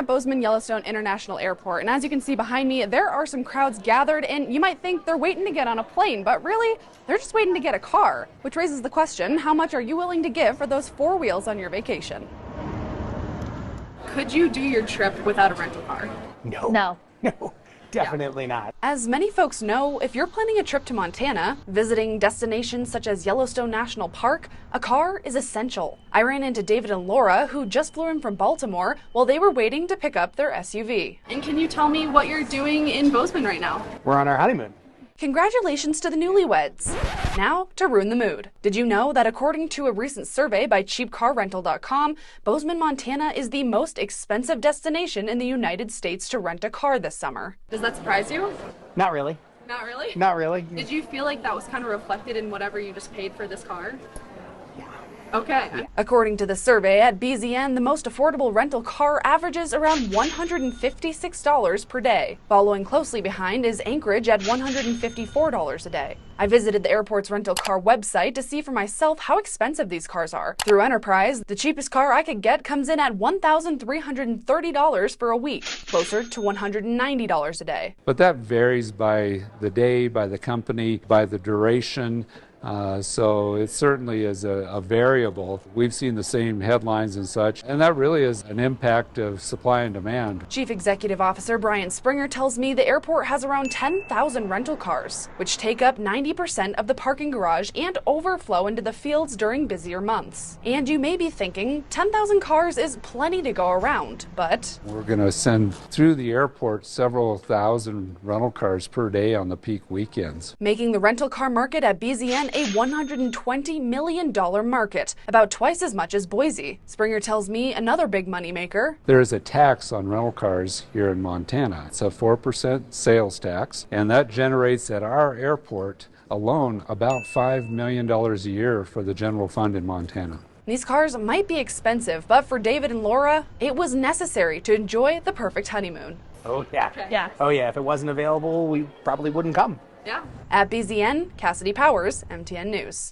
at Bozeman Yellowstone International Airport, and as you can see behind me, there are some crowds gathered, and you might think they're waiting to get on a plane, but really, they're just waiting to get a car. Which raises the question, how much are you willing to give for those four wheels on your vacation? Could you do your trip without a rental car? No. No, definitely not. As many folks know, if you're planning a trip to Montana, visiting destinations such as Yellowstone National Park, a car is essential. I ran into David and Laura, who just flew in from Baltimore while they were waiting to pick up their SUV. And can you tell me what you're doing in Bozeman right now? We're on our honeymoon. Congratulations to the newlyweds. Now to ruin the mood. Did you know that according to a recent survey by cheapcarrental.com, Bozeman, Montana is the most expensive destination in the United States to rent a car this summer? Does that surprise you? Not really. Not really? Not really. Did you feel like that was kind of reflected in whatever you just paid for this car? Okay. According to the survey at BZN, the most affordable rental car averages around $156 per day. Following closely behind is Anchorage at $154 a day. I visited the airport's rental car website to see for myself how expensive these cars are. Through Enterprise, the cheapest car I could get comes in at $1,330 for a week, closer to $190 a day. But that varies by the day, by the company, by the duration. So it certainly is a variable. We've seen the same headlines and such, and that really is an impact of supply and demand. Chief Executive Officer Brian Springer tells me the airport has around 10,000 rental cars, which take up 90% of the parking garage and overflow into the fields during busier months. And you may be thinking, 10,000 cars is plenty to go around, but we're going to send through the airport several thousand rental cars per day on the peak weekends, making the rental car market at BZN a $120 million market, about twice as much as Boise. Springer tells me another big moneymaker. There is a tax on rental cars here in Montana. It's a 4% sales tax, and that generates at our airport alone about $5 million a year for the general fund in Montana. These cars might be expensive, but for David and Laura, it was necessary to enjoy the perfect honeymoon. Oh, yeah. Okay. Yeah. Oh, yeah. If it wasn't available, we probably wouldn't come. Yeah. At BZN, Cassidy Powers, MTN News.